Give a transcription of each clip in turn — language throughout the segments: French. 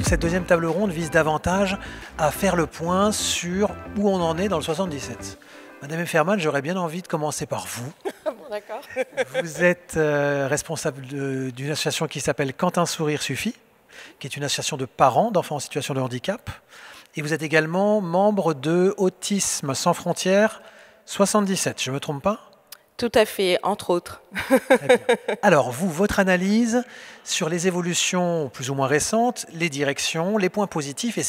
Cette deuxième table ronde vise davantage à faire le point sur où on en est dans le 77. Madame Efferman, j'aurais bien envie de commencer par vous. Bon, d'accord. Vous êtes responsable d'une association qui s'appelle Quand un sourire suffit, qui est une association de parents d'enfants en situation de handicap. Et vous êtes également membre de Autisme sans frontières 77, je ne me trompe pas ? Tout à fait, entre autres. Très bien. Alors, vous, votre analyse sur les évolutions plus ou moins récentes, les directions, les points positifs et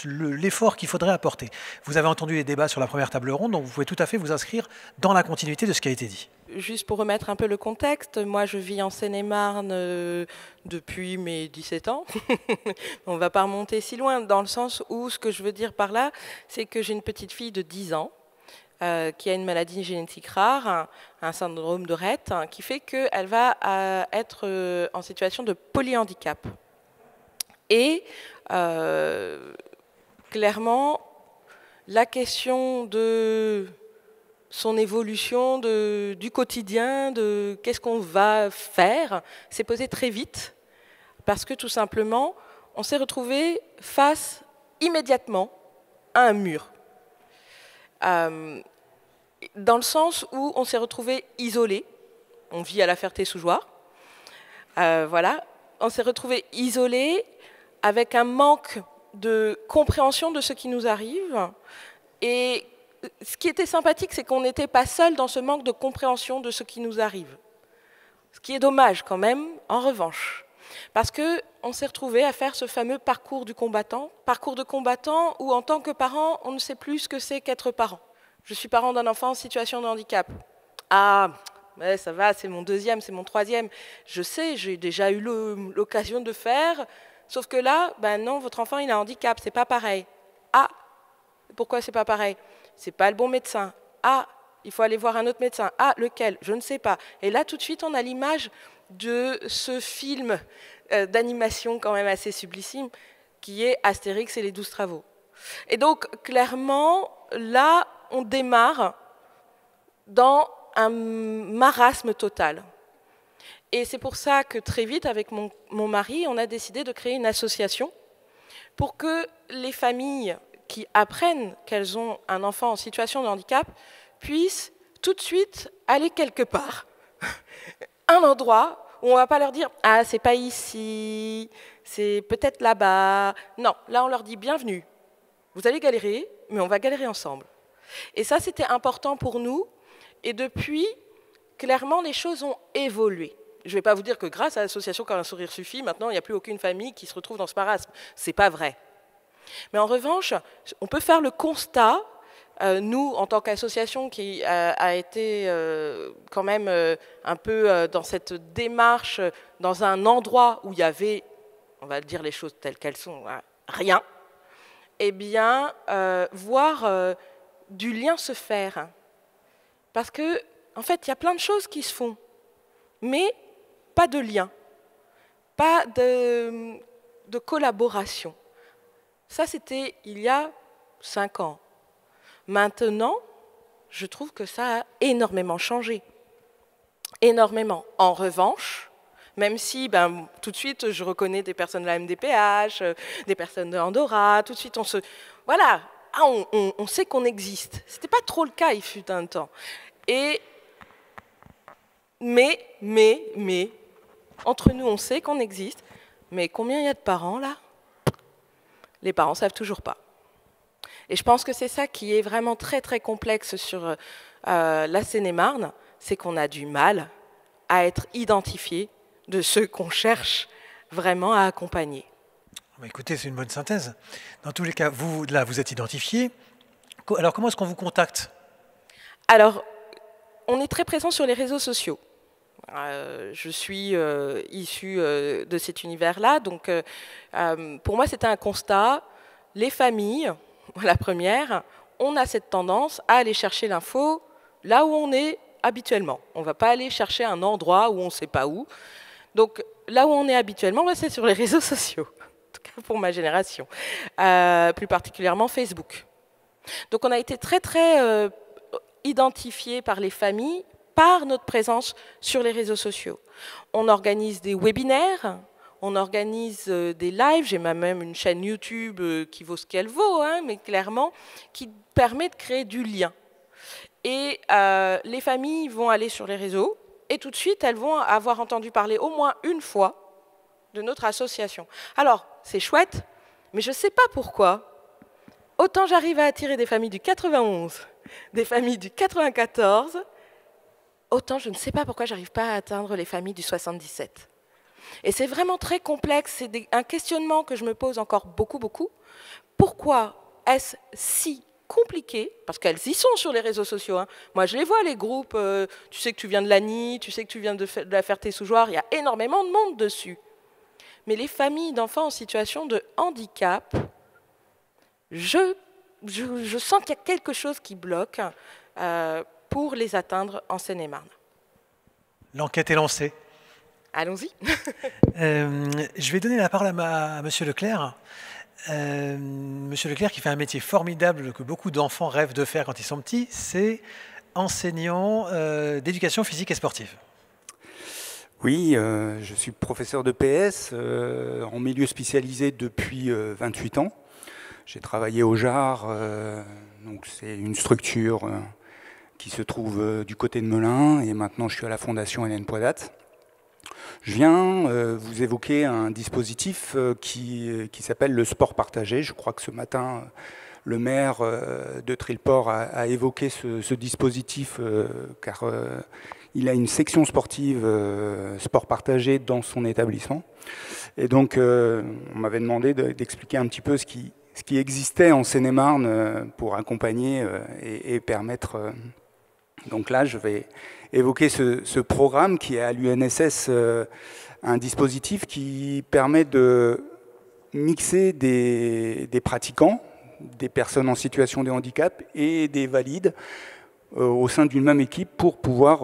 l'effort qu'il faudrait apporter. Vous avez entendu les débats sur la première table ronde, donc vous pouvez tout à fait vous inscrire dans la continuité de ce qui a été dit. Juste pour remettre un peu le contexte, moi je vis en Seine-et-Marne depuis mes 17 ans. On ne va pas remonter si loin, dans le sens où ce que je veux dire par là, c'est que j'ai une petite fille de 10 ans qui a une maladie génétique rare, un syndrome de Rett, qui fait qu'elle va être en situation de polyhandicap. Et clairement, la question de son évolution du quotidien, de qu'est-ce qu'on va faire, s'est posée très vite, parce que tout simplement, on s'est retrouvé face immédiatement à un mur. Dans le sens où on s'est retrouvé isolé, on vit à La Ferté-sous-Jouarre, voilà, on s'est retrouvé isolé avec un manque de compréhension de ce qui nous arrive. Et ce qui était sympathique, c'est qu'on n'était pas seul dans ce manque de compréhension de ce qui nous arrive. Ce qui est dommage quand même, en revanche. Parce qu'on s'est retrouvé à faire ce fameux parcours de combattant où en tant que parent, on ne sait plus ce que c'est qu'être parent. Je suis parent d'un enfant en situation de handicap. Ah, mais ça va, c'est mon deuxième, c'est mon troisième. Je sais, j'ai déjà eu l'occasion de faire, sauf que là, ben non, votre enfant il a un handicap, c'est pas pareil. Ah, pourquoi c'est pas pareil? C'est pas le bon médecin. Ah, il faut aller voir un autre médecin. Ah, lequel? Je ne sais pas. Et là, tout de suite, on a l'image de ce film d'animation quand même assez sublissime, qui est Astérix et les 12 travaux. Et donc, clairement, là, on démarre dans un marasme total. Et c'est pour ça que très vite, avec mon mari, on a décidé de créer une association pour que les familles qui apprennent qu'elles ont un enfant en situation de handicap puissent tout de suite aller quelque part. Un endroit où on ne va pas leur dire « Ah, c'est pas ici, c'est peut-être là-bas ». Non, là, on leur dit « Bienvenue, vous allez galérer, mais on va galérer ensemble ». Et ça, c'était important pour nous. Et depuis, clairement, les choses ont évolué. Je ne vais pas vous dire que grâce à l'association Quand un sourire suffit, maintenant, il n'y a plus aucune famille qui se retrouve dans ce marasme. Ce n'est pas vrai. Mais en revanche, on peut faire le constat, nous, en tant qu'association qui a été quand même un peu dans cette démarche, dans un endroit où il y avait, on va dire les choses telles qu'elles sont, rien, eh bien, voir du lien se faire. Parce que, en fait, il y a plein de choses qui se font, mais pas de lien, pas de collaboration. Ça, c'était il y a 5 ans. Maintenant, je trouve que ça a énormément changé. Énormément. En revanche, même si tout de suite, je reconnais des personnes de la MDPH, des personnes de Andorra, tout de suite, on se... Voilà, on sait qu'on existe. Ce n'était pas trop le cas, il fut un temps. Mais, entre nous, on sait qu'on existe, mais combien il y a de parents, là? Les parents ne savent toujours pas. Et je pense que c'est ça qui est vraiment très, très complexe sur la Seine-et-Marne, c'est qu'on a du mal à être identifié de ceux qu'on cherche vraiment à accompagner. Écoutez, c'est une bonne synthèse. Dans tous les cas, vous, là, vous êtes identifié. Alors, comment est-ce qu'on vous contacte? Alors, on est très présent sur les réseaux sociaux. Je suis issue de cet univers-là, donc pour moi, c'était un constat. Les familles, la première, on a cette tendance à aller chercher l'info là où on est habituellement. On ne va pas aller chercher un endroit où on ne sait pas où. Donc, là où on est habituellement, c'est sur les réseaux sociaux, en tout cas pour ma génération, plus particulièrement Facebook. Donc, on a été très, très identifiés par les familles par notre présence sur les réseaux sociaux. On organise des webinaires, on organise des lives, j'ai même une chaîne YouTube qui vaut ce qu'elle vaut, hein, mais clairement, qui permet de créer du lien. Et les familles vont aller sur les réseaux, et tout de suite, elles vont avoir entendu parler au moins une fois de notre association. Alors, c'est chouette, mais je ne sais pas pourquoi. Autant j'arrive à attirer des familles du 91, des familles du 94, autant je ne sais pas pourquoi je n'arrive pas à atteindre les familles du 77. Et c'est vraiment très complexe, c'est un questionnement que je me pose encore beaucoup. Pourquoi est-ce si compliqué, parce qu'elles y sont sur les réseaux sociaux, hein. Moi je les vois, les groupes, tu sais que tu viens de l'ANI, tu sais que tu viens de la Ferté-sous-Jouarre, il y a énormément de monde dessus. Mais les familles d'enfants en situation de handicap, je sens qu'il y a quelque chose qui bloque pour les atteindre en Seine-et-Marne. L'enquête est lancée. Allons-y. Je vais donner la parole à Monsieur Leclerc. Monsieur Leclerc qui fait un métier formidable que beaucoup d'enfants rêvent de faire quand ils sont petits, c'est enseignant d'éducation physique et sportive. Oui, je suis professeur de PS en milieu spécialisé depuis 28 ans. J'ai travaillé au JAR, donc c'est une structure qui se trouve du côté de Melun, et maintenant je suis à la Fondation Hélène Poidat. Je viens vous évoquer un dispositif qui s'appelle le sport partagé. Je crois que ce matin, le maire de Trilport a évoqué ce dispositif car il a une section sportive sport partagé dans son établissement. Et donc, on m'avait demandé d'expliquer un petit peu ce qui existait en Seine-et-Marne pour accompagner et permettre... Donc là, je vais évoquer ce programme qui est à l'UNSS, un dispositif qui permet de mixer des pratiquants, des personnes en situation de handicap et des valides au sein d'une même équipe pour pouvoir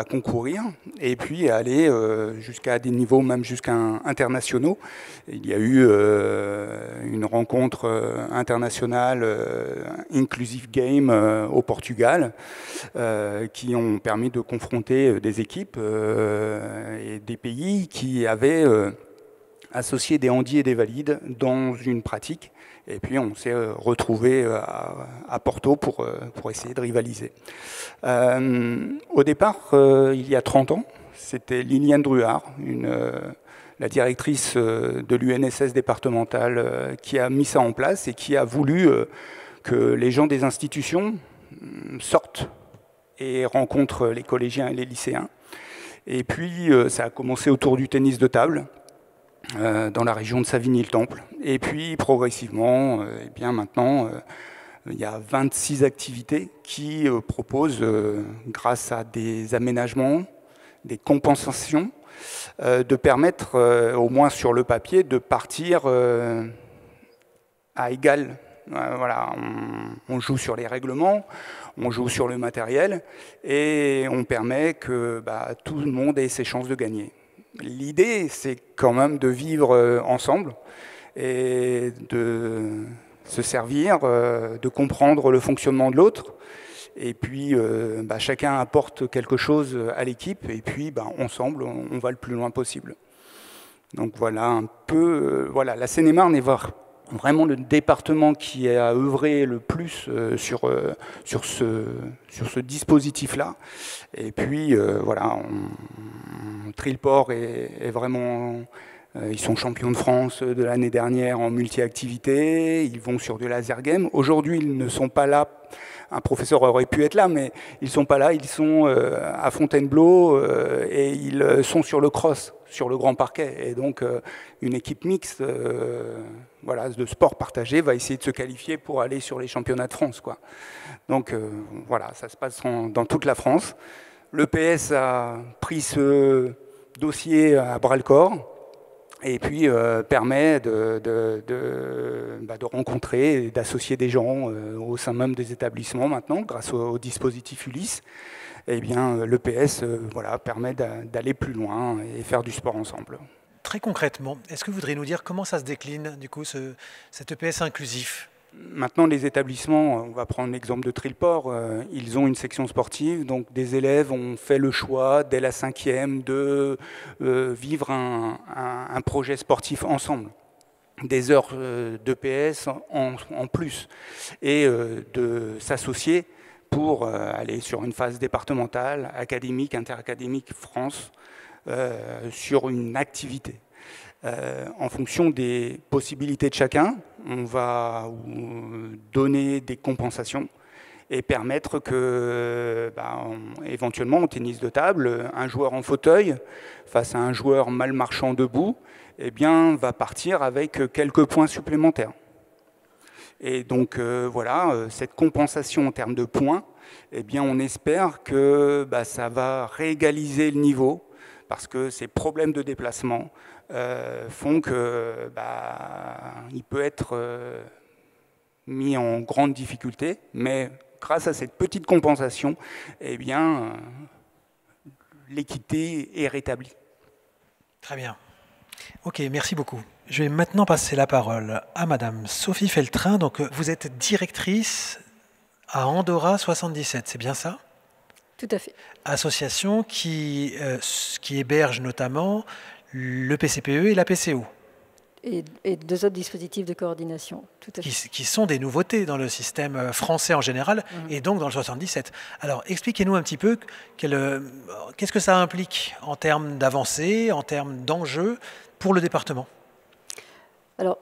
concourir et puis aller jusqu'à des niveaux même jusqu'à internationaux. Il y a eu une rencontre internationale Inclusive Game au Portugal qui ont permis de confronter des équipes et des pays qui avaient associé des handis et des valides dans une pratique. Et puis on s'est retrouvé à Porto pour essayer de rivaliser. Au départ, il y a 30 ans, c'était Liliane Druard, la directrice de l'UNSS départementale, qui a mis ça en place et qui a voulu que les gens des institutions sortent et rencontrent les collégiens et les lycéens. Et puis ça a commencé autour du tennis de table, dans la région de Savigny-le-Temple. Et puis, progressivement, eh bien maintenant, il y a 26 activités qui proposent, grâce à des aménagements, des compensations, de permettre, au moins sur le papier, de partir à égal. Voilà, on joue sur les règlements, on joue sur le matériel, et on permet que tout le monde ait ses chances de gagner. L'idée, c'est quand même de vivre ensemble et de se servir, de comprendre le fonctionnement de l'autre. Et puis, chacun apporte quelque chose à l'équipe. Et puis, ensemble, on va le plus loin possible. Donc voilà un peu... voilà, la Seine-et-Marne est vraiment le département qui a œuvré le plus sur ce dispositif-là. Et puis, voilà... Trilport est vraiment... ils sont champions de France de l'année dernière en multi-activité. Ils vont sur du laser game. Aujourd'hui, ils ne sont pas là. Un professeur aurait pu être là, mais ils ne sont pas là. Ils sont à Fontainebleau et ils sont sur le cross, sur le grand parquet. Et donc, une équipe mixte voilà, de sport partagé va essayer de se qualifier pour aller sur les championnats de France, quoi. Donc, voilà, ça se passe dans toute la France. Le PS a pris ce dossier à bras-le-corps et puis permet de rencontrer et d'associer des gens au sein même des établissements maintenant, grâce au dispositif Ulysse. Eh bien, le PS voilà, permet d'aller plus loin et faire du sport ensemble. Très concrètement, est-ce que vous voudriez nous dire comment ça se décline, du coup, cet EPS inclusif ? Maintenant, les établissements, on va prendre l'exemple de Trilport, ils ont une section sportive, donc des élèves ont fait le choix, dès la 5e, de vivre un projet sportif ensemble, des heures d'EPS en plus, et de s'associer pour aller sur une phase départementale, académique, interacadémique France, sur une activité. En fonction des possibilités de chacun, on va donner des compensations et permettre que, éventuellement, en tennis de table, un joueur en fauteuil, face à un joueur mal marchant debout, eh bien, va partir avec quelques points supplémentaires. Et donc, voilà, cette compensation en termes de points, eh bien, on espère que ça va réégaliser le niveau, parce que ces problèmes de déplacement font que il peut être mis en grande difficulté, mais grâce à cette petite compensation, eh bien, l'équité est rétablie. Très bien. Ok, merci beaucoup. Je vais maintenant passer la parole à Madame Sophie Feltrin. Donc, vous êtes directrice à Andorra 77, c'est bien ça? Tout à fait. Association qui héberge notamment le PCPE et la PCO. Et 2 autres dispositifs de coordination. Tout à fait. Qui sont des nouveautés dans le système français en général, et donc dans le 77. Alors, expliquez-nous un petit peu qu'est-ce que ça implique en termes d'avancée, en termes d'enjeux pour le département. Alors,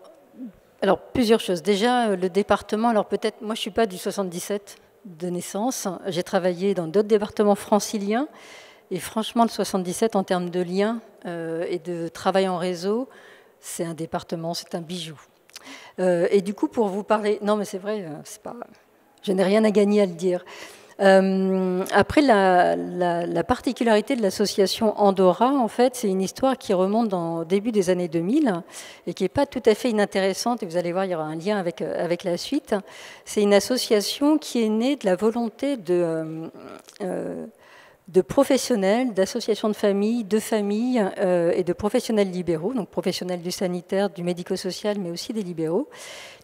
plusieurs choses. Déjà, le département, alors peut-être, moi je ne suis pas du 77 de naissance, j'ai travaillé dans d'autres départements franciliens, et franchement, le 77, en termes de liens et de travail en réseau, c'est un département, c'est un bijou. Et du coup, pour vous parler... Non, mais c'est vrai, je n'ai rien à gagner à le dire. Après, la particularité de l'association Andorra, en fait, c'est une histoire qui remonte au début des années 2000 et qui n'est pas tout à fait inintéressante. Et vous allez voir, il y aura un lien avec la suite. C'est une association qui est née de la volonté de professionnels, d'associations de familles et de professionnels libéraux, donc professionnels du sanitaire, du médico-social, mais aussi des libéraux.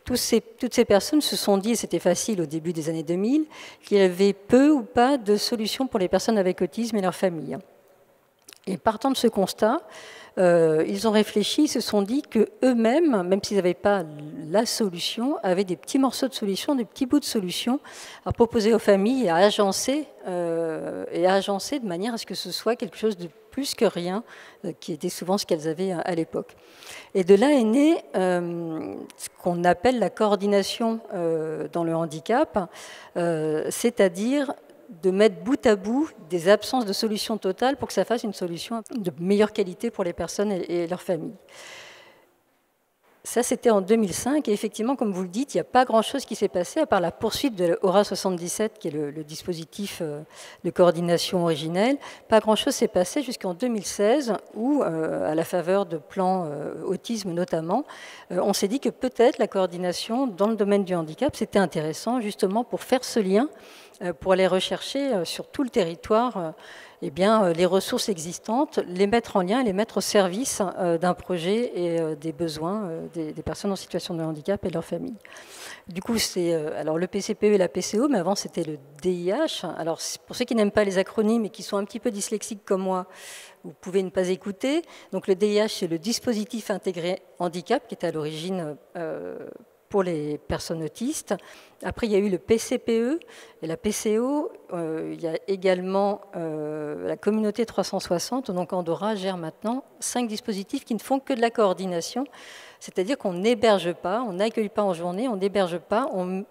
Toutes ces personnes se sont dit, et c'était facile au début des années 2000, qu'il y avait peu ou pas de solutions pour les personnes avec autisme et leurs familles. Et partant de ce constat, ils ont réfléchi, ils se sont dit qu'eux-mêmes, même s'ils n'avaient pas la solution, avaient des petits morceaux de solution, des petits bouts de solution à proposer aux familles et à agencer de manière à ce que ce soit quelque chose de plus que rien, qui était souvent ce qu'elles avaient à l'époque. Et de là est né ce qu'on appelle la coordination dans le handicap, c'est-à-dire de mettre bout à bout des absences de solutions totales pour que ça fasse une solution de meilleure qualité pour les personnes et leurs familles. Ça, c'était en 2005, et effectivement, comme vous le dites, il n'y a pas grand-chose qui s'est passé, à part la poursuite de l'Aura 77, qui est le dispositif de coordination originel. Pas grand-chose s'est passé jusqu'en 2016, où, à la faveur de plans autisme notamment, on s'est dit que peut-être la coordination dans le domaine du handicap, c'était intéressant, justement pour faire ce lien, pour aller rechercher sur tout le territoire les ressources existantes, les mettre en lien, les mettre au service d'un projet et des besoins des personnes en situation de handicap et de leurs familles. Du coup, c'est alors le PCPE et la PCO, mais avant c'était le DIH. Alors pour ceux qui n'aiment pas les acronymes et qui sont un petit peu dyslexiques comme moi, vous pouvez ne pas écouter. Donc le DIH, c'est le dispositif intégré handicap qui est à l'origine pour les personnes autistes. Après, il y a eu le PCPE et la PCO. Il y a également la communauté 360. Donc Andorra gère maintenant 5 dispositifs qui ne font que de la coordination. C'est-à-dire qu'on n'héberge pas, on n'accueille pas en journée, on n'héberge pas, on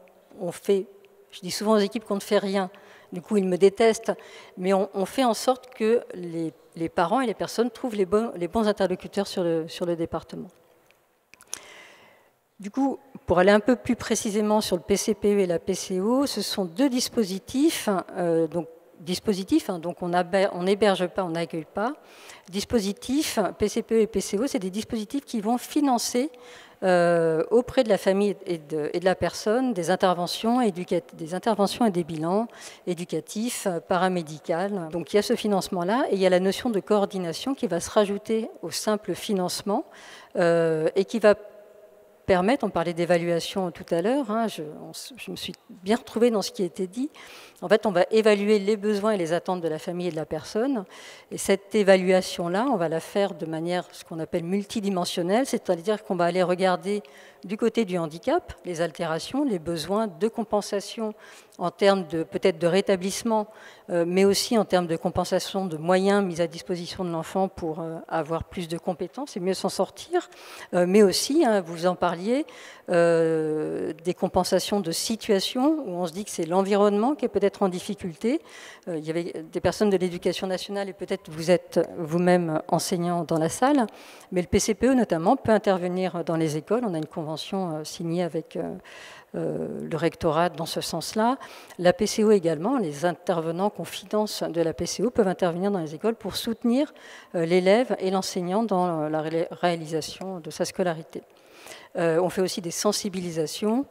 fait... Je dis souvent aux équipes qu'on ne fait rien. Du coup, ils me détestent. Mais on fait en sorte que les parents et les personnes trouvent les bons interlocuteurs sur le département. Du coup, pour aller un peu plus précisément sur le PCPE et la PCO, ce sont 2 dispositifs. Donc on n'héberge pas, on n'accueille pas. Dispositifs, PCPE et PCO, c'est des dispositifs qui vont financer auprès de la famille et de la personne des interventions et des bilans éducatifs, paramédicales. Donc il y a ce financement-là et il y a la notion de coordination qui va se rajouter au simple financement et qui va permettre, on parlait d'évaluation tout à l'heure, hein, je me suis bien retrouvée dans ce qui a été dit. En fait, on va évaluer les besoins et les attentes de la famille et de la personne. Et cette évaluation-là, on va la faire de manière, ce qu'on appelle multidimensionnelle, c'est-à-dire qu'on va aller regarder du côté du handicap, les altérations, les besoins de compensation en termes peut-être de rétablissement, mais aussi en termes de compensation de moyens mis à disposition de l'enfant pour avoir plus de compétences et mieux s'en sortir, mais aussi, hein, vous en parliez, des compensations de situations où on se dit que c'est l'environnement qui est peut-être en difficulté. Il y avait des personnes de l'éducation nationale et peut-être vous êtes vous-même enseignant dans la salle, mais le PCPE notamment peut intervenir dans les écoles. On a une convention signée avec le rectorat dans ce sens-là. La PCO également, les intervenants qu'on finance de la PCO peuvent intervenir dans les écoles pour soutenir l'élève et l'enseignant dans la réalisation de sa scolarité. On fait aussi des sensibilisations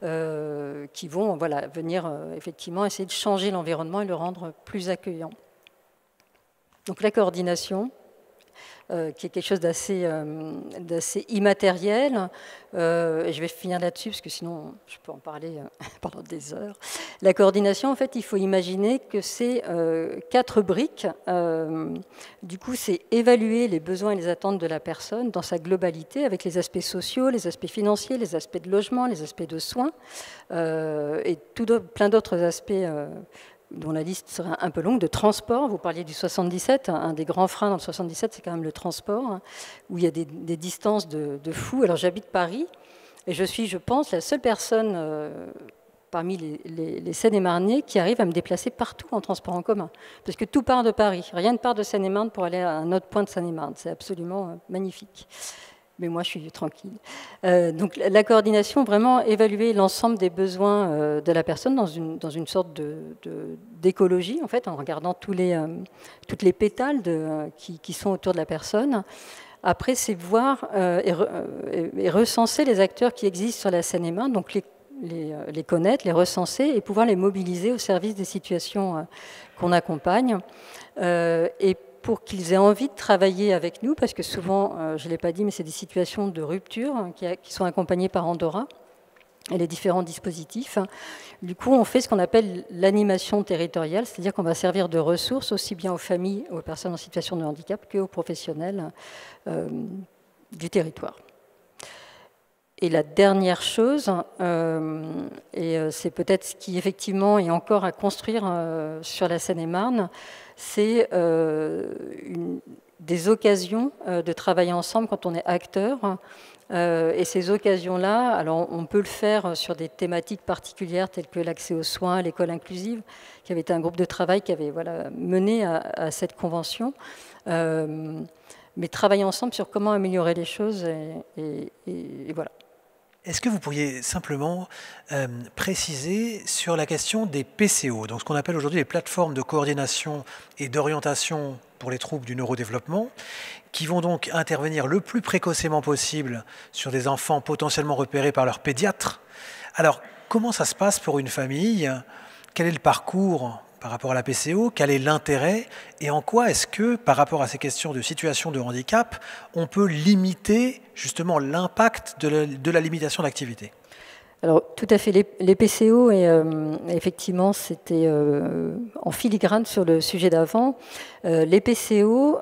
qui vont venir effectivement essayer de changer l'environnement et le rendre plus accueillant. Donc la coordination, qui est quelque chose d'assez immatériel. Et je vais finir là-dessus, parce que sinon, je peux en parler pendant des heures. La coordination, en fait, il faut imaginer que c'est 4 briques. Du coup, c'est évaluer les besoins et les attentes de la personne dans sa globalité, avec les aspects sociaux, les aspects financiers, les aspects de logement, les aspects de soins, et plein d'autres aspects dont la liste sera un peu longue, de transport. Vous parliez du 77, un des grands freins dans le 77, c'est quand même le transport, hein, où il y a des distances de fou. Alors j'habite Paris, et je suis, je pense, la seule personne parmi les Seine-et-Marnais qui arrive à me déplacer partout en transport en commun. Parce que tout part de Paris, rien ne part de Seine-et-Marne pour aller à un autre point de Seine-et-Marne. C'est absolument magnifique. Mais moi, je suis tranquille. Donc, la coordination, vraiment évaluer l'ensemble des besoins de la personne dans une sorte d'écologie, en fait, en regardant toutes les pétales qui sont autour de la personne. Après, c'est voir et recenser les acteurs qui existent sur la Seine-et-Marne, donc les connaître, les recenser et pouvoir les mobiliser au service des situations qu'on accompagne. Et pour qu'ils aient envie de travailler avec nous, parce que souvent, je ne l'ai pas dit, mais c'est des situations de rupture qui sont accompagnées par Andorra et les différents dispositifs. Du coup, on fait ce qu'on appelle l'animation territoriale, c'est-à-dire qu'on va servir de ressources aussi bien aux familles, aux personnes en situation de handicap qu'aux professionnels du territoire. Et la dernière chose, et c'est peut-être ce qui effectivement est encore à construire sur la Seine-et-Marne, c'est des occasions de travailler ensemble quand on est acteur. Et ces occasions-là, alors on peut le faire sur des thématiques particulières telles que l'accès aux soins, l'école inclusive, qui avait été un groupe de travail qui avait mené à cette convention. Mais travailler ensemble sur comment améliorer les choses et voilà. Est-ce que vous pourriez simplement préciser sur la question des PCO, donc ce qu'on appelle aujourd'hui les plateformes de coordination et d'orientation pour les troubles du neurodéveloppement, qui vont donc intervenir le plus précocement possible sur des enfants potentiellement repérés par leur pédiatre. Alors, comment ça se passe pour une famille? Quel est le parcours par rapport à la PCO? Quel est l'intérêt? Et en quoi est-ce que, par rapport à ces questions de situation de handicap, on peut limiter justement l'impact de la limitation d'activité? Alors, tout à fait. Les PCO, effectivement, c'était en filigrane sur le sujet d'avant. Les PCO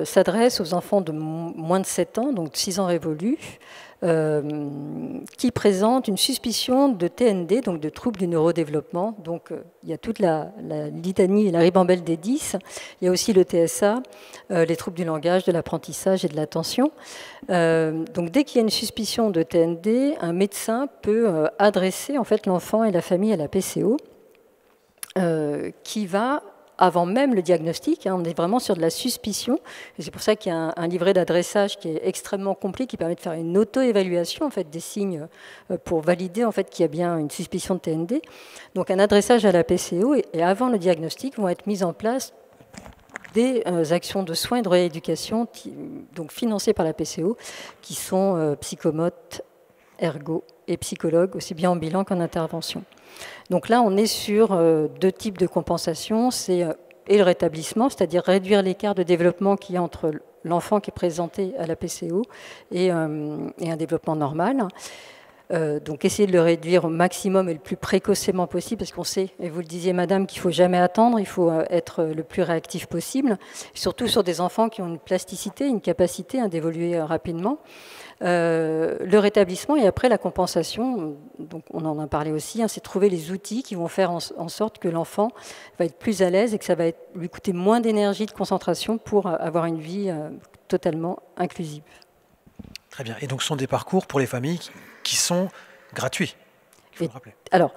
s'adressent aux enfants de moins de 7 ans, donc 6 ans révolus, qui présentent une suspicion de TND, donc de troubles du neurodéveloppement. Donc, il y a toute la litanie et la ribambelle des 10. Il y a aussi le TSA, les troubles du langage, de l'apprentissage et de l'attention. Donc, dès qu'il y a une suspicion de TND, un médecin peut adresser en fait l'enfant et la famille à la PCO, qui va avant même le diagnostic, on est vraiment sur de la suspicion. C'est pour ça qu'il y a un livret d'adressage qui est extrêmement complet, qui permet de faire une auto-évaluation en fait, des signes pour valider en fait, qu'il y a bien une suspicion de TND. Donc un adressage à la PCO et avant le diagnostic vont être mises en place des actions de soins et de rééducation donc financées par la PCO, qui sont psychomotes, ergo et psychologues, aussi bien en bilan qu'en intervention. Donc là, on est sur 2 types de compensation, c'est et le rétablissement, c'est-à-dire réduire l'écart de développement qu'il y a entre l'enfant qui est présenté à la PCO et un développement normal. Donc essayer de le réduire au maximum et le plus précocement possible, parce qu'on sait, et vous le disiez madame, qu'il ne faut jamais attendre, il faut être le plus réactif possible, surtout sur des enfants qui ont une plasticité, une capacité d'évoluer rapidement. Le rétablissement et après la compensation, donc on en a parlé aussi, c'est trouver les outils qui vont faire en sorte que l'enfant va être plus à l'aise et que ça va lui coûter moins d'énergie, de concentration pour avoir une vie totalement inclusive. Très bien. Et donc ce sont des parcours pour les familles qui sont gratuits, il faut le rappeler. Alors,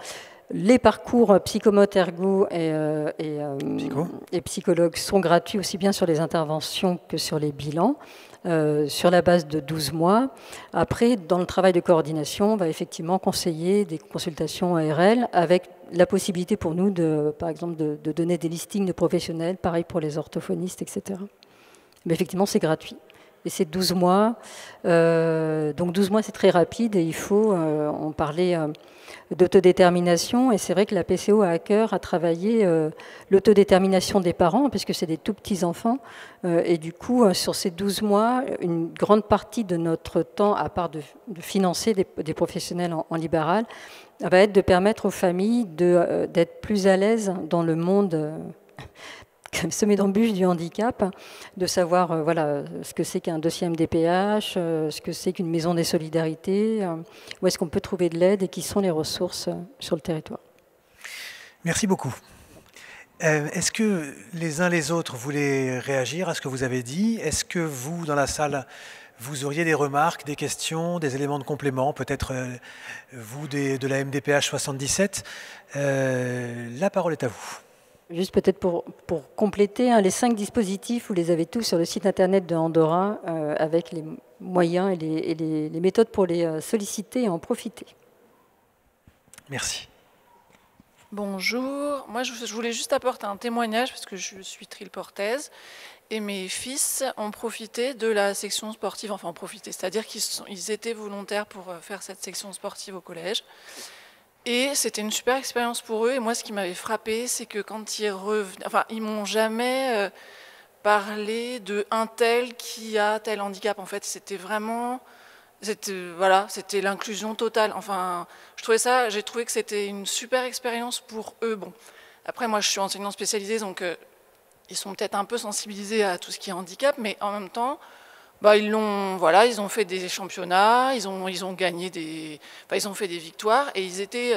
les parcours psychomote, ergo et psychologue sont gratuits aussi bien sur les interventions que sur les bilans, sur la base de 12 mois. Après, dans le travail de coordination, on va effectivement conseiller des consultations ARL avec la possibilité pour nous, par exemple, de donner des listings de professionnels, pareil pour les orthophonistes, etc. Mais effectivement, c'est gratuit. Et c'est 12 mois. Donc 12 mois, c'est très rapide et il faut, on parlait d'autodétermination, et c'est vrai que la PCO a à cœur à travailler l'autodétermination des parents, puisque c'est des tout petits enfants. Et du coup, sur ces 12 mois, une grande partie de notre temps, à part de financer des professionnels en libéral, va être de permettre aux familles d'être plus à l'aise dans le monde semé d'embûches du handicap, de savoir voilà, ce que c'est qu'un dossier MDPH, ce que c'est qu'une maison des solidarités, où est-ce qu'on peut trouver de l'aide et qui sont les ressources sur le territoire. Merci beaucoup. Est-ce que les uns les autres voulaient réagir à ce que vous avez dit? Est-ce que vous, dans la salle, vous auriez des remarques, des questions, des éléments de complément, peut-être vous de la MDPH 77? La parole est à vous. Juste peut-être pour compléter, les 5 dispositifs, vous les avez tous sur le site internet de Andorra, avec les moyens et les méthodes pour les solliciter et en profiter. Merci. Bonjour, moi je voulais juste apporter un témoignage parce que je suis trileportaise et mes fils ont profité de la section sportive, enfin ont profité, c'est-à-dire qu'ils étaient volontaires pour faire cette section sportive au collège. Et c'était une super expérience pour eux. Et moi, ce qui m'avait frappé, c'est que quand ils revenaient, enfin, ils m'ont jamais parlé de un tel qui a tel handicap. En fait, c'était vraiment, c'était l'inclusion totale. Enfin, j'ai trouvé que c'était une super expérience pour eux. Bon, après, moi, je suis enseignante spécialisée, donc ils sont peut-être un peu sensibilisés à tout ce qui est handicap, mais en même temps. Ils ont fait des championnats, ils ont gagné ils ont fait des victoires et ils étaient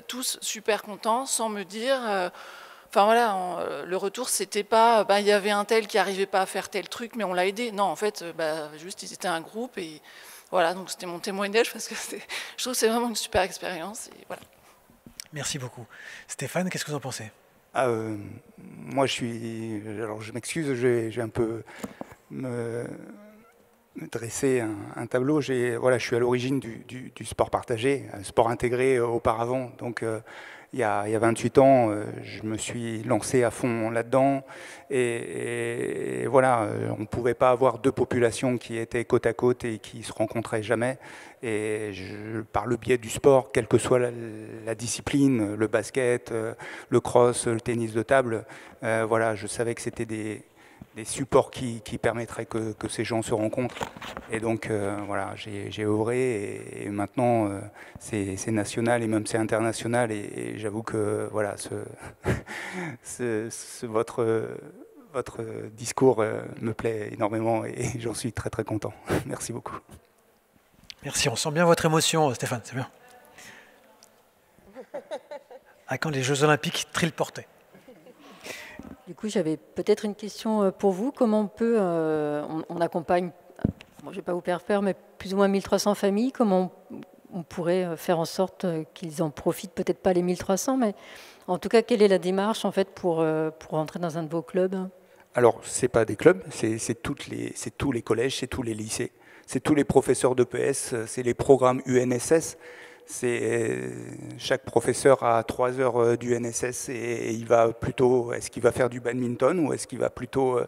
tous super contents sans me dire. Le retour c'était pas, il y avait un tel qui arrivait pas à faire tel truc, mais on l'a aidé. Non, en fait, juste ils étaient un groupe et voilà. Donc c'était mon témoignage parce que je trouve que c'est vraiment une super expérience. Et voilà. Merci beaucoup, Stéphane. Qu'est-ce que vous en pensez? Moi, je m'excuse, j'ai un peu dresser un tableau. Je suis à l'origine du sport partagé, sport intégré auparavant. Donc, il y a 28 ans, je me suis lancé à fond là-dedans. Et voilà, on ne pouvait pas avoir 2 populations qui étaient côte à côte et qui ne se rencontraient jamais. Et par le biais du sport, quelle que soit la discipline, le basket, le cross, le tennis de table, je savais que c'était des supports qui permettraient que ces gens se rencontrent. Et donc, j'ai œuvré et maintenant, c'est national et même c'est international. Et j'avoue que voilà, votre discours me plaît énormément et j'en suis très très content. Merci beaucoup. Merci, on sent bien votre émotion, Stéphane, c'est bien. À quand les Jeux Olympiques trileportais? Du coup, j'avais peut-être une question pour vous. Comment on peut, on accompagne, je ne vais pas vous faire, mais plus ou moins 1300 familles. Comment on pourrait faire en sorte qu'ils en profitent? Peut-être pas les 1300, mais en tout cas, quelle est la démarche en fait pour entrer dans un de vos clubs? Alors, ce n'est pas des clubs, c'est tous les collèges, c'est tous les lycées, c'est tous les professeurs d'EPS, c'est les programmes UNSS. Chaque professeur a 3 heures d'UNSS et il va plutôt, est-ce qu'il va faire du badminton ou est-ce qu'il va plutôt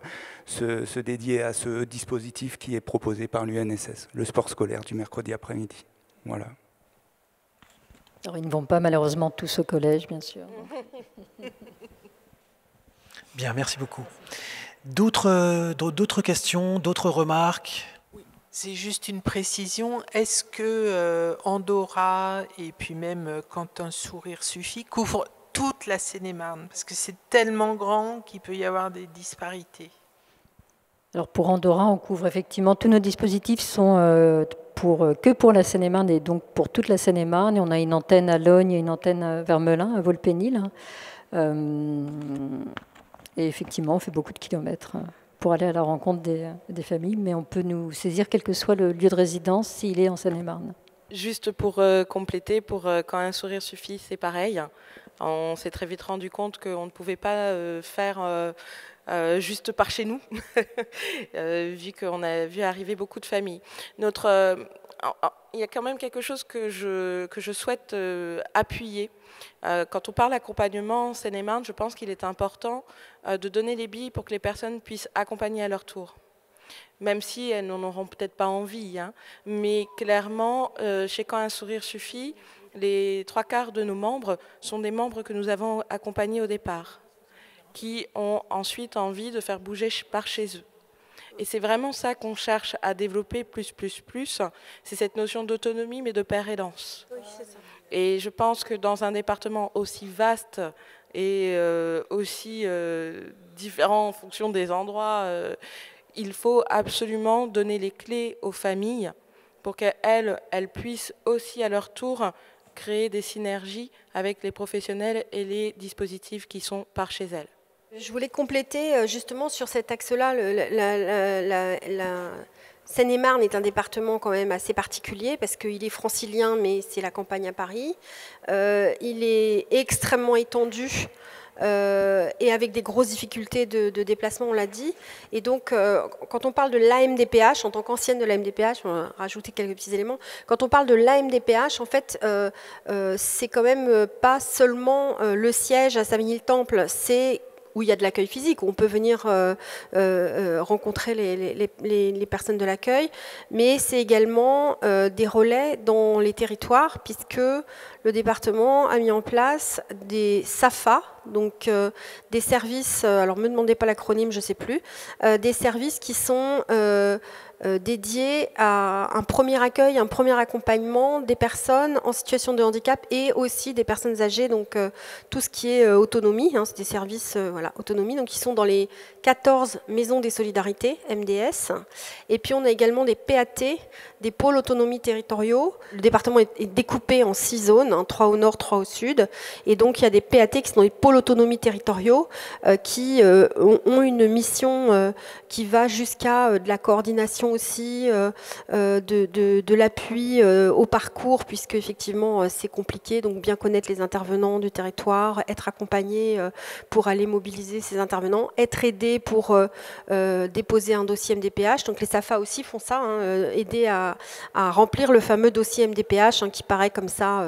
se dédier à ce dispositif qui est proposé par l'UNSS, le sport scolaire du mercredi après-midi. Voilà. Alors ils ne vont pas malheureusement tous au collège, bien sûr. Bien, merci beaucoup. D'autres questions, d'autres remarques? C'est juste une précision. Est-ce que Andorra et puis même Quand un sourire suffit couvre toute la Seine-et-Marne? Parce que c'est tellement grand qu'il peut y avoir des disparités. Alors pour Andorra, on couvre effectivement, tous nos dispositifs sont que pour la Seine-et-Marne et donc pour toute la Seine-et-Marne. Et on a une antenne à Logne et une antenne à Vermelin, à Volpénil. Et effectivement, on fait beaucoup de kilomètres pour aller à la rencontre des familles, mais on peut nous saisir quel que soit le lieu de résidence s'il est en Seine-et-Marne. Juste pour compléter, pour Quand un sourire suffit, c'est pareil. On s'est très vite rendu compte qu'on ne pouvait pas faire juste par chez nous, vu qu'on a vu arriver beaucoup de familles. Il y a quand même quelque chose que je souhaite appuyer. Quand on parle d'accompagnement en Seine-et-Marne, je pense qu'il est important de donner les billes pour que les personnes puissent accompagner à leur tour. Même si elles n'en auront peut-être pas envie. Hein. Mais clairement, chez Quand un sourire suffit, les 3/4 de nos membres sont des membres que nous avons accompagnés au départ, qui ont ensuite envie de faire bouger par chez eux. Et c'est vraiment ça qu'on cherche à développer plus. C'est cette notion d'autonomie, mais de paire et lance. Oui, c'est ça. Et je pense que dans un département aussi vaste et aussi différent en fonction des endroits, il faut absolument donner les clés aux familles pour qu'elles puissent aussi à leur tour créer des synergies avec les professionnels et les dispositifs qui sont par chez elles. Je voulais compléter justement sur cet axe-là. La Seine-et-Marne est un département quand même assez particulier parce qu'il est francilien, mais c'est la campagne à Paris. Il est extrêmement étendu. Et avec des grosses difficultés de déplacement, on l'a dit. Et donc, quand on parle de l'AMDPH, en tant qu'ancienne de l'AMDPH, on va rajouter quelques petits éléments. Quand on parle de l'AMDPH, en fait, c'est quand même pas seulement le siège à Savigny-le-Temple, c'est où il y a de l'accueil physique, où on peut venir rencontrer les personnes de l'accueil, mais c'est également des relais dans les territoires, puisque le département a mis en place des SAFA, donc des services, alors ne me demandez pas l'acronyme, je ne sais plus, des services qui sont dédiés à un premier accueil, un premier accompagnement des personnes en situation de handicap et aussi des personnes âgées, donc tout ce qui est autonomie, hein, c'est des services autonomie, donc ils sont dans les 14 maisons des solidarités, MDS, et puis on a également des PAT, des pôles autonomie territoriaux. Le département est découpé en 6 zones, hein, 3 au nord, 3 au sud, et donc il y a des PAT qui sont des pôles autonomie territoriaux qui ont une mission qui va jusqu'à de la coordination aussi, de l'appui au parcours, puisque effectivement c'est compliqué, donc bien connaître les intervenants du territoire, être accompagné pour aller mobiliser ces intervenants, être aidé pour déposer un dossier MDPH. Donc les SAFA aussi font ça, hein, aider à remplir le fameux dossier MDPH, hein, qui paraît comme ça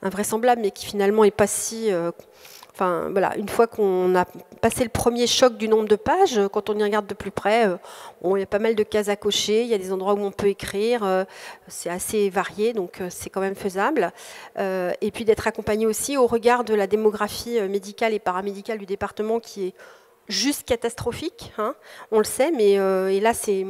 invraisemblable, mais qui finalement est pas si... Enfin, voilà, une fois qu'on a passé le premier choc du nombre de pages, quand on y regarde de plus près, il y a pas mal de cases à cocher, il y a des endroits où on peut écrire, c'est assez varié, donc c'est quand même faisable. Et puis d'être accompagné aussi au regard de la démographie médicale et paramédicale du département qui est juste catastrophique, hein, on le sait, mais et là c'est...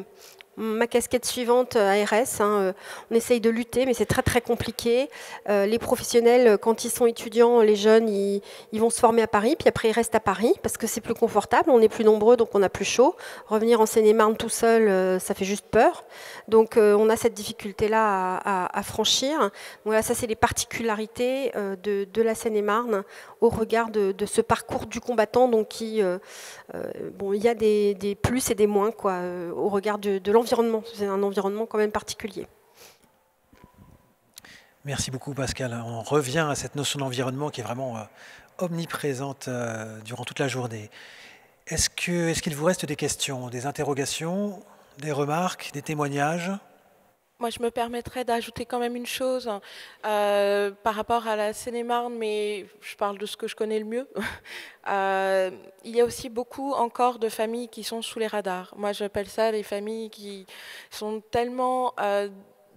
Ma casquette suivante, ARS, hein, on essaye de lutter, mais c'est très très compliqué. Les professionnels, quand ils sont étudiants, les jeunes, ils vont se former à Paris, puis après ils restent à Paris, parce que c'est plus confortable, on est plus nombreux, donc on a plus chaud. Revenir en Seine-et-Marne tout seul, ça fait juste peur. Donc on a cette difficulté-là à franchir. Donc, voilà, ça c'est les particularités de la Seine-et-Marne au regard de ce parcours du combattant, donc qui, bon, il y a des plus et des moins, quoi, au regard de l'environnement. C'est un environnement quand même particulier. Merci beaucoup Pascal. On revient à cette notion d'environnement qui est vraiment omniprésente durant toute la journée. Est-ce qu'il vous reste des questions, des interrogations, des remarques, des témoignages ? Moi, je me permettrais d'ajouter quand même une chose par rapport à la Seine-et-Marne, mais je parle de ce que je connais le mieux. Il y a aussi beaucoup encore de familles qui sont sous les radars. Moi, j'appelle ça les familles qui sont tellement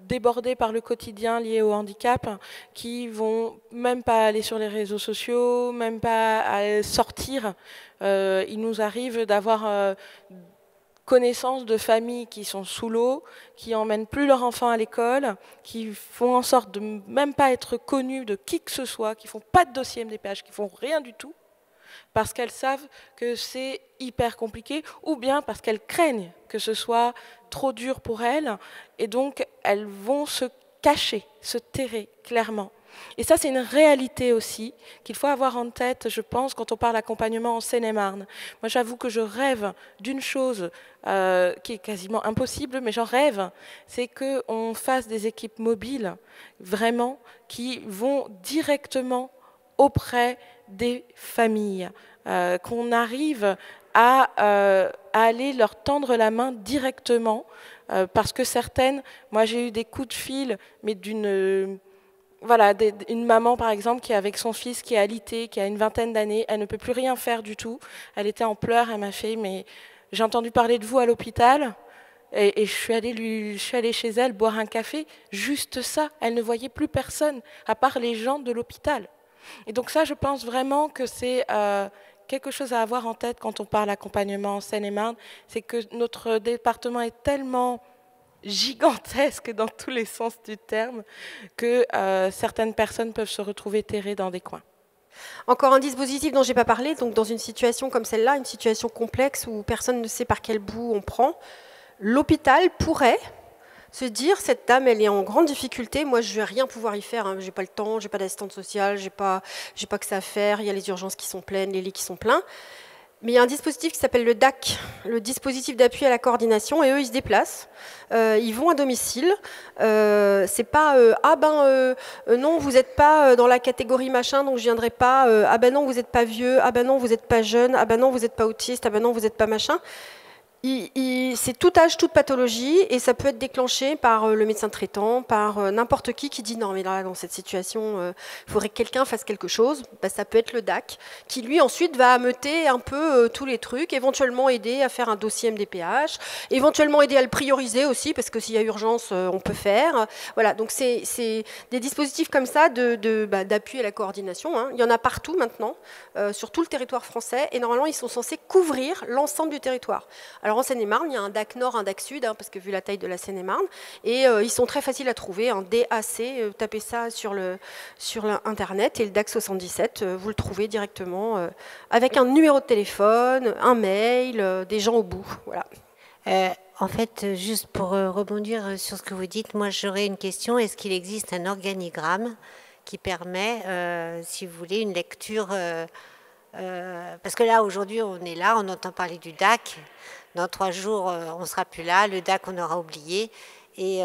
débordés par le quotidien lié au handicap, qui vont même pas aller sur les réseaux sociaux, même pas sortir. Il nous arrive d'avoir connaissance de familles qui sont sous l'eau, qui emmènent plus leurs enfants à l'école, qui font en sorte de même pas être connus de qui que ce soit, qui font pas de dossier MDPH, qui font rien du tout, parce qu'elles savent que c'est hyper compliqué, ou bien parce qu'elles craignent que ce soit trop dur pour elles, et donc elles vont se cacher, se terrer clairement. Et ça, c'est une réalité aussi qu'il faut avoir en tête, je pense, quand on parle d'accompagnement en Seine-et-Marne. Moi, j'avoue que je rêve d'une chose qui est quasiment impossible, mais j'en rêve, c'est qu'on fasse des équipes mobiles, vraiment, qui vont directement auprès des familles, qu'on arrive à aller leur tendre la main directement, parce que certaines, moi j'ai eu des coups de fil, mais d'une... Voilà, une maman par exemple qui est avec son fils qui est alité, qui a une vingtaine d'années, elle ne peut plus rien faire du tout. Elle était en pleurs, elle m'a fait « mais j'ai entendu parler de vous à l'hôpital ». Et je suis allée chez elle boire un café, juste ça. Elle ne voyait plus personne, à part les gens de l'hôpital. Et donc ça, je pense vraiment que c'est quelque chose à avoir en tête quand on parle d'accompagnement en Seine-et-Marne. C'est que notre département est tellement gigantesque dans tous les sens du terme que certaines personnes peuvent se retrouver terrées dans des coins. Encore un dispositif dont je n'ai pas parlé, donc dans une situation comme celle-là, une situation complexe où personne ne sait par quel bout on prend, l'hôpital pourrait se dire, cette dame, elle est en grande difficulté, moi je ne vais rien pouvoir y faire, hein. Je n'ai pas le temps, je n'ai pas d'assistante sociale, je n'ai pas que ça à faire, il y a les urgences qui sont pleines, les lits qui sont pleins. Mais il y a un dispositif qui s'appelle le DAC, le dispositif d'appui à la coordination, et eux, ils se déplacent, ils vont à domicile. C'est pas non, vous n'êtes pas dans la catégorie machin, donc je viendrai pas. Ah ben non, vous n'êtes pas vieux. Ah ben non, vous n'êtes pas jeune. Ah ben non, vous n'êtes pas autiste. Ah ben non, vous n'êtes pas machin. C'est tout âge, toute pathologie, et ça peut être déclenché par le médecin traitant, par n'importe qui dit non, mais là, dans cette situation, il faudrait que quelqu'un fasse quelque chose. Ben, ça peut être le DAC, qui lui ensuite va ameuter un peu tous les trucs, éventuellement aider à faire un dossier MDPH, éventuellement aider à le prioriser aussi, parce que s'il y a urgence, on peut faire. Voilà, donc c'est des dispositifs comme ça d'appui à la coordination, hein. Il y en a partout maintenant, sur tout le territoire français, et normalement, ils sont censés couvrir l'ensemble du territoire. Alors en Seine-et-Marne, il y a un DAC Nord, un DAC Sud, hein, parce que vu la taille de la Seine-et-Marne, et ils sont très faciles à trouver, un DAC, tapez ça sur l'internet, et le DAC 77, vous le trouvez directement avec un numéro de téléphone, un mail, des gens au bout. Voilà. En fait, juste pour rebondir sur ce que vous dites, moi j'aurais une question. Est-ce qu'il existe un organigramme qui permet, si vous voulez, une lecture parce que là, aujourd'hui, on est là, on entend parler du DAC. Dans 3 jours, on ne sera plus là. Le DAC, on aura oublié. Et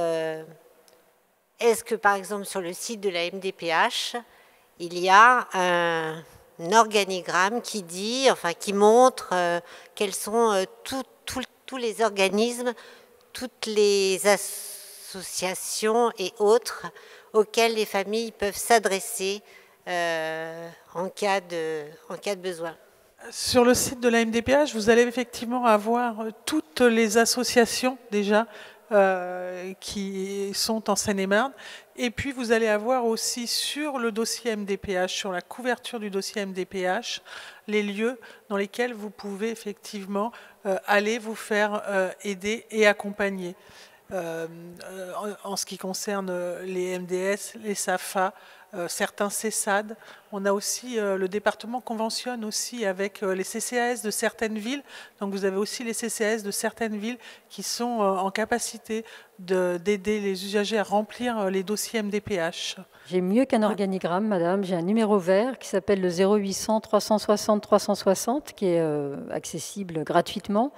est-ce que, par exemple, sur le site de la MDPH, il y a un organigramme qui dit, enfin, qui montre quels sont tous les organismes, toutes les associations et autres auxquelles les familles peuvent s'adresser en cas de besoin. Sur le site de la MDPH, vous allez effectivement avoir toutes les associations déjà qui sont en Seine-et-Marne. Et puis vous allez avoir aussi sur le dossier MDPH, sur la couverture du dossier MDPH, les lieux dans lesquels vous pouvez effectivement aller vous faire aider et accompagner. En ce qui concerne les MDS, les SAFA, certains CESAD. On a aussi, le département conventionne aussi avec les CCAS de certaines villes. Donc vous avez aussi les CCAS de certaines villes qui sont en capacité d'aider les usagers à remplir les dossiers MDPH. J'ai mieux qu'un organigramme, madame. J'ai un numéro vert qui s'appelle le 0800 360 360 qui est accessible gratuitement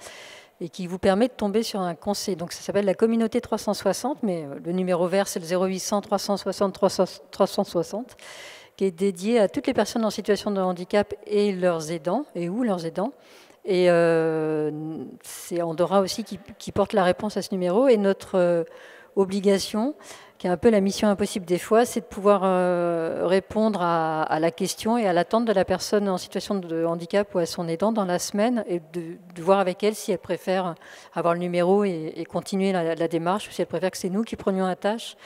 et qui vous permet de tomber sur un conseil. Donc ça s'appelle la communauté 360, mais le numéro vert, c'est le 0800 360 360, qui est dédié à toutes les personnes en situation de handicap et leurs aidants, et ou leurs aidants. Et c'est Andorra aussi qui porte la réponse à ce numéro. Et notre obligation, qui est un peu la mission impossible des fois, c'est de pouvoir répondre à la question et à l'attente de la personne en situation de handicap ou à son aidant dans la semaine, et de voir avec elle si elle préfère avoir le numéro et continuer la démarche, ou si elle préfère que c'est nous qui prenions la tâche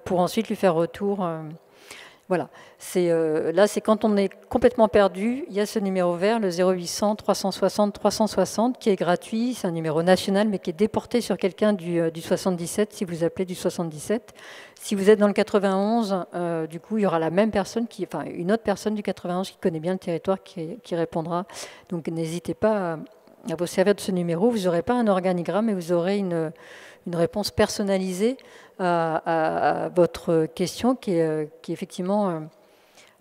pour ensuite lui faire retour. Voilà, là c'est quand on est complètement perdu, il y a ce numéro vert, le 0800 360 360, qui est gratuit, c'est un numéro national mais qui est déporté sur quelqu'un du 77 si vous appelez du 77. Si vous êtes dans le 91, du coup il y aura la même personne, une autre personne du 91 qui connaît bien le territoire qui répondra. Donc n'hésitez pas à vous servir de ce numéro, vous n'aurez pas un organigramme mais vous aurez une réponse personnalisée à votre question qui est effectivement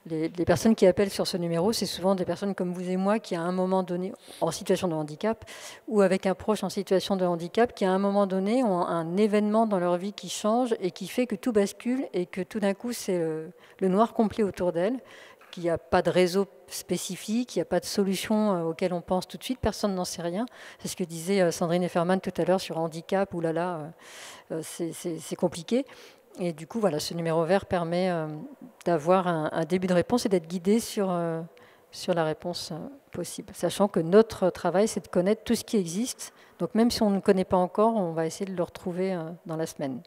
les personnes qui appellent sur ce numéro, c'est souvent des personnes comme vous et moi qui à un moment donné en situation de handicap ou avec un proche en situation de handicap qui à un moment donné ont un événement dans leur vie qui change et qui fait que tout bascule et que tout d'un coup c'est le noir complet autour d'elles, qu'il n'y a pas de réseau spécifique, il n'y a pas de solution auquel on pense tout de suite, personne n'en sait rien. C'est ce que disait Sandrine Efferman tout à l'heure sur handicap, oulala, c'est compliqué. Et du coup, voilà, ce numéro vert permet d'avoir un début de réponse et d'être guidé sur la réponse possible. Sachant que notre travail, c'est de connaître tout ce qui existe. Donc même si on ne connaît pas encore, on va essayer de le retrouver dans la semaine.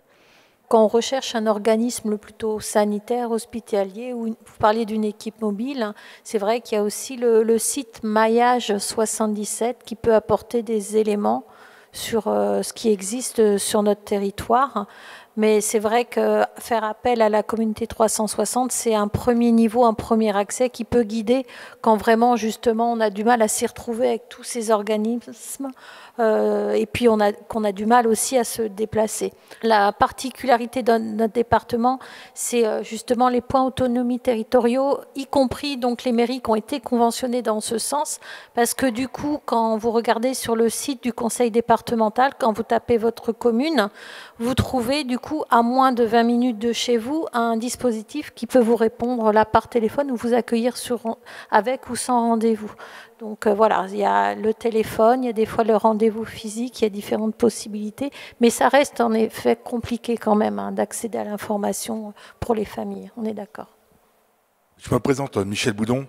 Quand on recherche un organisme plutôt sanitaire, hospitalier, ou vous parliez d'une équipe mobile, c'est vrai qu'il y a aussi le site Maillage 77 qui peut apporter des éléments sur ce qui existe sur notre territoire. Mais c'est vrai que faire appel à la communauté 360, c'est un premier niveau, un premier accès qui peut guider quand vraiment, justement, on a du mal à s'y retrouver avec tous ces organismes et puis qu'on a du mal aussi à se déplacer. La particularité de notre département, c'est justement les points autonomie territoriaux, y compris donc les mairies qui ont été conventionnées dans ce sens, parce que du coup, quand vous regardez sur le site du conseil départemental, quand vous tapez votre commune, vous trouvez du coup à moins de 20 minutes de chez vous un dispositif qui peut vous répondre là par téléphone ou vous accueillir avec ou sans rendez-vous. Donc voilà, il y a le téléphone, il y a des fois le rendez-vous physique, il y a différentes possibilités, mais ça reste en effet compliqué quand même d'accéder à l'information pour les familles, on est d'accord. Je me présente, Michel Boudon.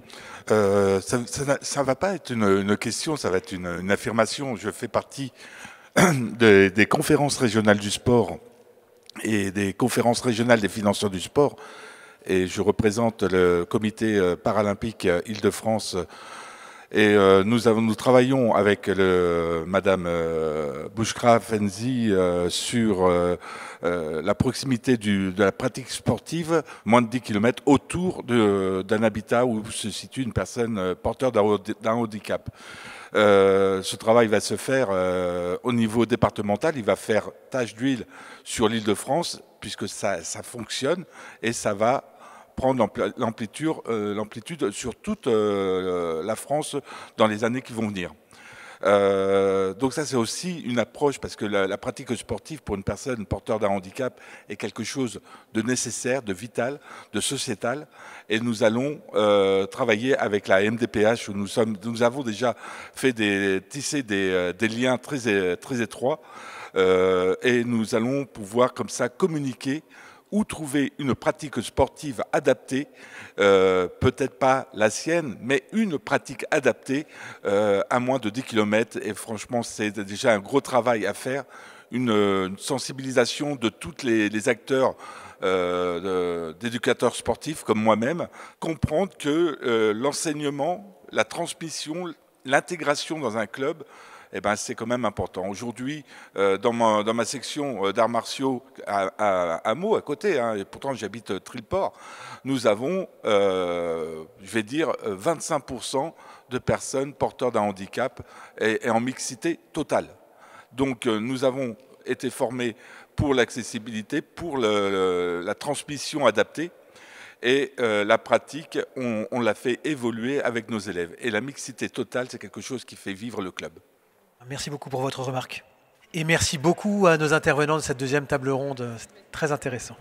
Ça ne va pas être une question, ça va être une affirmation. Je fais partie des conférences régionales du sport et des conférences régionales des financeurs du sport. Et je représente le comité paralympique Île-de-France. Et nous travaillons avec Madame Bouchra Fenzi sur la proximité de la pratique sportive, moins de 10 km, autour d'un habitat où se situe une personne porteur d'un handicap. Ce travail va se faire au niveau départemental, il va faire tache d'huile sur l'Île-de-France, puisque ça fonctionne, et ça va prendre l'amplitude sur toute la France dans les années qui vont venir. Donc ça c'est aussi une approche, parce que la pratique sportive pour une personne porteur d'un handicap est quelque chose de nécessaire, de vital, de sociétal, et nous allons travailler avec la MDPH où nous avons déjà fait tisser des liens très étroits, et nous allons pouvoir comme ça communiquer ou trouver une pratique sportive adaptée, peut-être pas la sienne, mais une pratique adaptée à moins de 10 km. Et franchement, c'est déjà un gros travail à faire, une sensibilisation de tous les acteurs d'éducateurs sportifs comme moi-même, comprendre que l'enseignement, la transmission, l'intégration dans un club, eh ben, c'est quand même important. Aujourd'hui, dans ma section d'arts martiaux à Meaux, à côté, et pourtant j'habite Trilport, nous avons, je vais dire, 25% de personnes porteurs d'un handicap et en mixité totale. Donc nous avons été formés pour l'accessibilité, pour la transmission adaptée. Et la pratique, on l'a fait évoluer avec nos élèves. Et la mixité totale, c'est quelque chose qui fait vivre le club. Merci beaucoup pour votre remarque. Et merci beaucoup à nos intervenants de cette deuxième table ronde. C'est très intéressant.